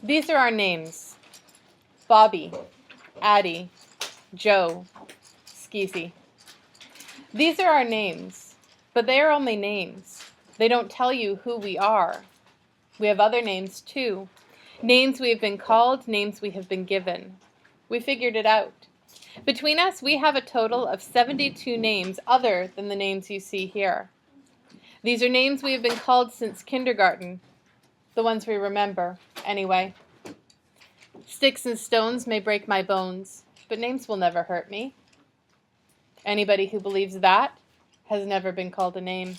These are our names: Bobby, Addie, Joe, Skeezy. These are our names, but they are only names. They don't tell you who we are. We have other names too. Names we have been called, names we have been given. We figured it out. Between us, we have a total of 72 names other than the names you see here. These are names we have been called since kindergarten. The ones we remember, anyway. Sticks and stones may break my bones, but names will never hurt me. Anybody who believes that has never been called a name.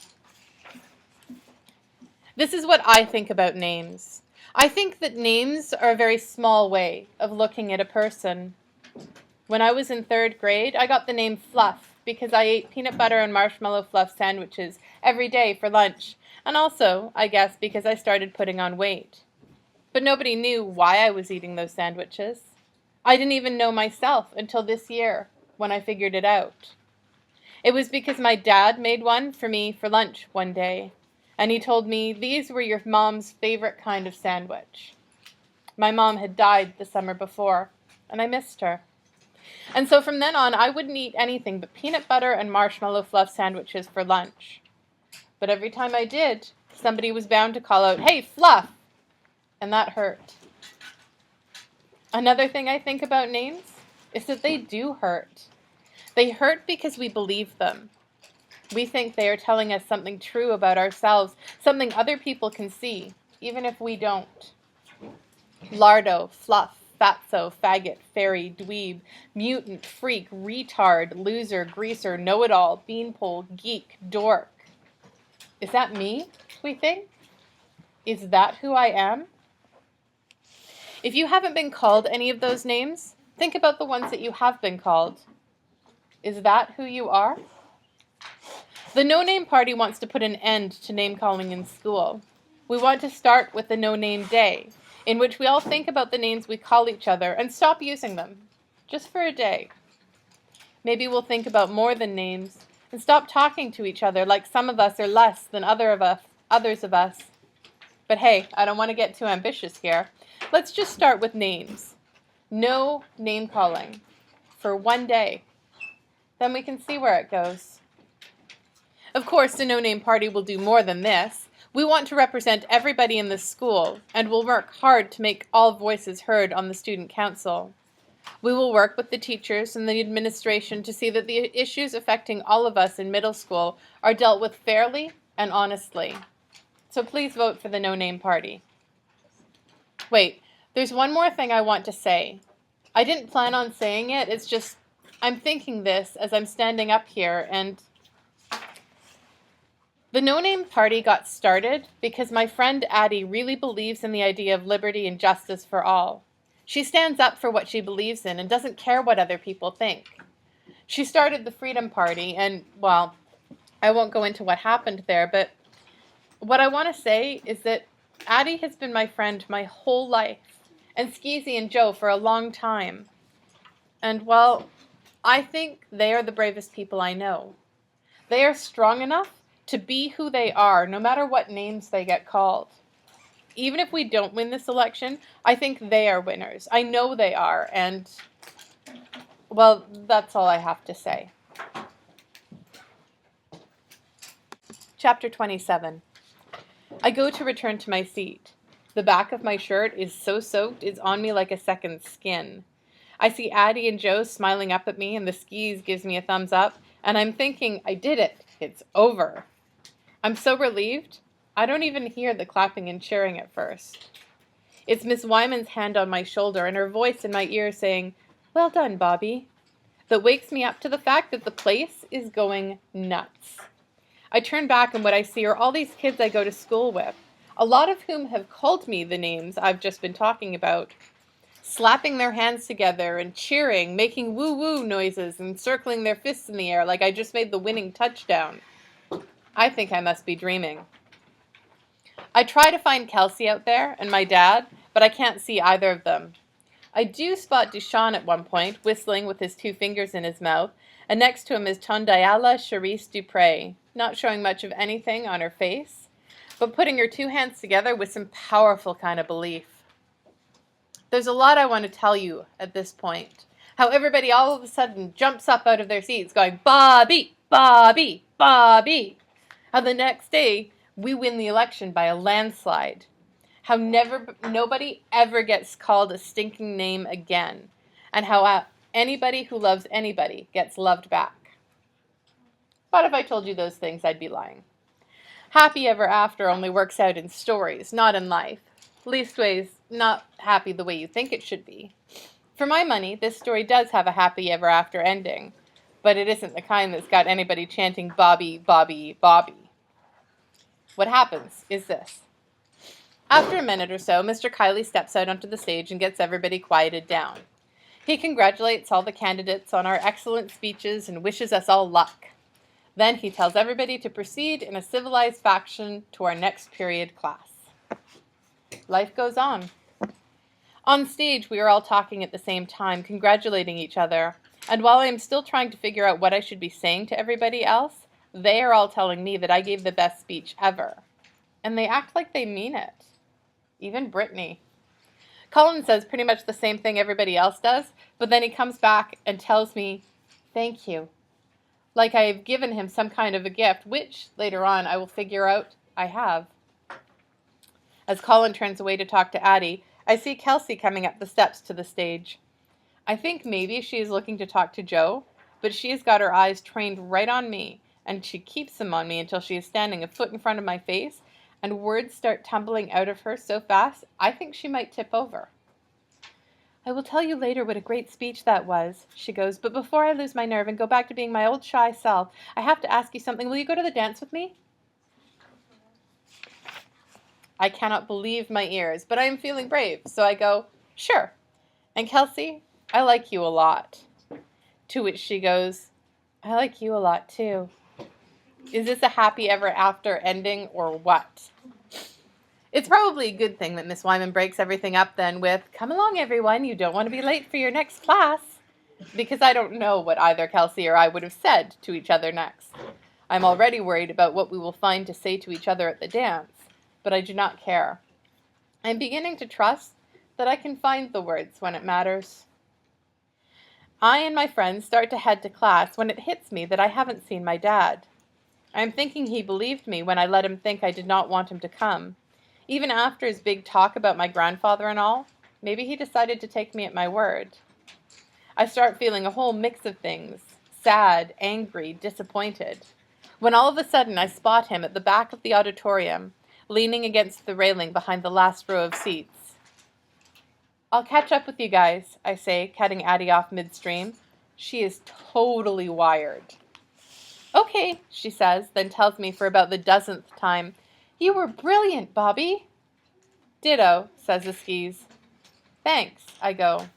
This is what I think about names. I think that names are a very small way of looking at a person. When I was in 3rd grade, I got the name Fluff because I ate peanut butter and marshmallow fluff sandwiches every day for lunch, and also, I guess, because I started putting on weight. But nobody knew why I was eating those sandwiches. I didn't even know myself until this year, when I figured it out. It was because my dad made one for me for lunch one day, and he told me these were your mom's favorite kind of sandwich. My mom had died the summer before, and I missed her. And so from then on, I wouldn't eat anything but peanut butter and marshmallow fluff sandwiches for lunch. But every time I did, somebody was bound to call out, "Hey, Fluff!" And that hurt. Another thing I think about names is that they do hurt. They hurt because we believe them. We think they are telling us something true about ourselves, something other people can see, even if we don't. Lardo, Fluff, Fatso, Faggot, Fairy, Dweeb, Mutant, Freak, Retard, Loser, Greaser, Know-it-all, Beanpole, Geek, Dork. Is that me, we think? Is that who I am? If you haven't been called any of those names, think about the ones that you have been called. Is that who you are? The No Name Party wants to put an end to name-calling in school. We want to start with the No Name Day, in which we all think about the names we call each other and stop using them, just for a day. Maybe we'll think about more than names and stop talking to each other like some of us are less than others of us. But hey, I don't want to get too ambitious here. Let's just start with names. No name-calling for one day. Then we can see where it goes. Of course, the No Name Party will do more than this. We want to represent everybody in the school, and we'll work hard to make all voices heard on the student council. We will work with the teachers and the administration to see that the issues affecting all of us in middle school are dealt with fairly and honestly. So please vote for the No Name Party. Wait, there's one more thing I want to say. I didn't plan on saying it, it's just I'm thinking this as I'm standing up here, and the No Name Party got started because my friend Addie really believes in the idea of liberty and justice for all. She stands up for what she believes in and doesn't care what other people think. She started the Freedom Party, and, well, I won't go into what happened there, but what I want to say is that Addie has been my friend my whole life, and Skeezy and Joe for a long time. And, well, I think they are the bravest people I know. They are strong enough to be who they are, no matter what names they get called. Even if we don't win this election, I think they are winners. I know they are, and, well, that's all I have to say. Chapter 27. I go to return to my seat. The back of my shirt is so soaked it's on me like a second skin. I see Addie and Joe smiling up at me, and the skis gives me a thumbs up, and I'm thinking, I did it. It's over. I'm so relieved, I don't even hear the clapping and cheering at first. It's Miss Wyman's hand on my shoulder and her voice in my ear saying, "Well done, Bobby," that wakes me up to the fact that the place is going nuts. I turn back and what I see are all these kids I go to school with, a lot of whom have called me the names I've just been talking about, slapping their hands together and cheering, making woo-woo noises and circling their fists in the air like I just made the winning touchdown. I think I must be dreaming. I try to find Kelsey out there and my dad, but I can't see either of them. I do spot Deshaun at one point, whistling with his 2 fingers in his mouth, and next to him is Tondayala Charisse Dupre, not showing much of anything on her face, but putting her 2 hands together with some powerful kind of belief. There's a lot I want to tell you at this point. How everybody all of a sudden jumps up out of their seats going, Bobby, Bobby, Bobby. How the next day we win the election by a landslide. How nobody ever gets called a stinking name again. And how anybody who loves anybody gets loved back. But if I told you those things, I'd be lying. Happy ever after only works out in stories, not in life. Leastways, not happy the way you think it should be. For my money, this story does have a happy ever after ending, but it isn't the kind that's got anybody chanting Bobby, Bobby, Bobby. What happens is this. After a minute or so, Mr. Kiley steps out onto the stage and gets everybody quieted down. He congratulates all the candidates on our excellent speeches and wishes us all luck. Then he tells everybody to proceed in a civilized fashion to our next period class. Life goes on. On stage, we are all talking at the same time, congratulating each other. And while I am still trying to figure out what I should be saying to everybody else, they are all telling me that I gave the best speech ever. And they act like they mean it. Even Brittany. Colin says pretty much the same thing everybody else does, but then he comes back and tells me, thank you. Like I have given him some kind of a gift, which, later on, I will figure out I have. As Colin turns away to talk to Addie, I see Kelsey coming up the steps to the stage. I think maybe she is looking to talk to Joe, but she has got her eyes trained right on me, and she keeps them on me until she is standing a foot in front of my face, and words start tumbling out of her so fast, I think she might tip over. I will tell you later what a great speech that was, she goes, but before I lose my nerve and go back to being my old shy self, I have to ask you something. Will you go to the dance with me? I cannot believe my ears, but I am feeling brave, so I go, sure. And Kelsey, I like you a lot. To which she goes, I like you a lot too. Is this a happy ever after ending or what? It's probably a good thing that Miss Wyman breaks everything up then with, come along everyone, you don't want to be late for your next class. Because I don't know what either Kelsey or I would have said to each other next. I'm already worried about what we will find to say to each other at the dance, but I do not care. I'm beginning to trust that I can find the words when it matters. I and my friends start to head to class when it hits me that I haven't seen my dad. I'm thinking he believed me when I let him think I did not want him to come. Even after his big talk about my grandfather and all, maybe he decided to take me at my word. I start feeling a whole mix of things, sad, angry, disappointed, when all of a sudden I spot him at the back of the auditorium, leaning against the railing behind the last row of seats. I'll catch up with you guys, I say, cutting Addie off midstream. She is totally wired. Okay, she says, then tells me for about the dozenth time, you were brilliant, Bobby. Ditto, says the skis. Thanks, I go.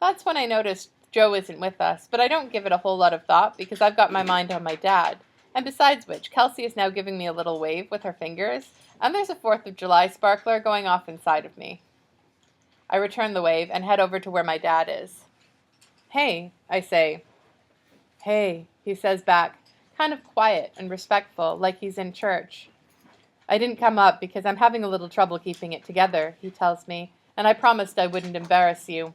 That's when I notice Joe isn't with us, but I don't give it a whole lot of thought because I've got my mind on my dad. And besides which, Kelsey is now giving me a little wave with her fingers, and there's a 4th of July sparkler going off inside of me. I return the wave and head over to where my dad is. Hey, I say. Hey, he says back, kind of quiet and respectful, like he's in church. I didn't come up because I'm having a little trouble keeping it together, he tells me, and I promised I wouldn't embarrass you.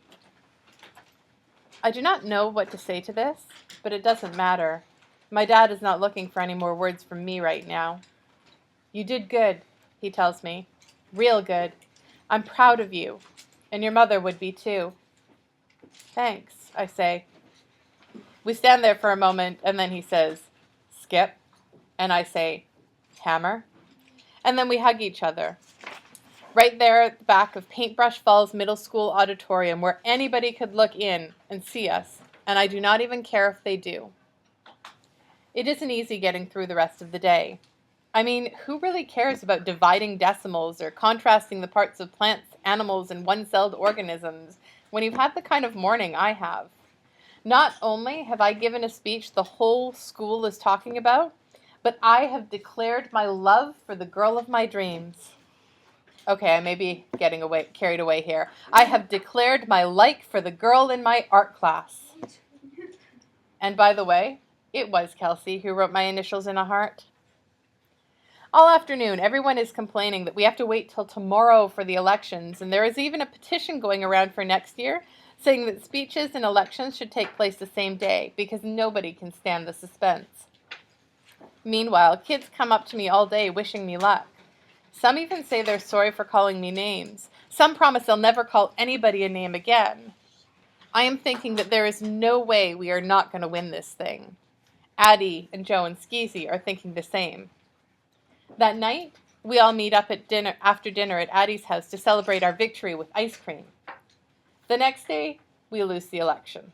I do not know what to say to this, but it doesn't matter. My dad is not looking for any more words from me right now. You did good, he tells me. Real good. I'm proud of you, and your mother would be too. Thanks, I say. We stand there for a moment, and then he says, Skip, and I say, Hammer. And then we hug each other. Right there at the back of Paintbrush Falls Middle School Auditorium where anybody could look in and see us, and I do not even care if they do. It isn't easy getting through the rest of the day. I mean, who really cares about dividing decimals or contrasting the parts of plants, animals, and one-celled organisms when you've had the kind of morning I have? Not only have I given a speech the whole school is talking about, but I have declared my love for the girl of my dreams. Okay, I may be getting carried away here. I have declared my like for the girl in my art class. And by the way, it was Kelsey who wrote my initials in a heart. All afternoon, everyone is complaining that we have to wait till tomorrow for the elections, and there is even a petition going around for next year saying that speeches and elections should take place the same day because nobody can stand the suspense. Meanwhile, kids come up to me all day wishing me luck. Some even say they're sorry for calling me names. Some promise they'll never call anybody a name again. I am thinking that there is no way we are not going to win this thing. Addie and Joe and Skeezy are thinking the same. That night, we all meet up after dinner at Addie's house to celebrate our victory with ice cream. The next day, we lose the election.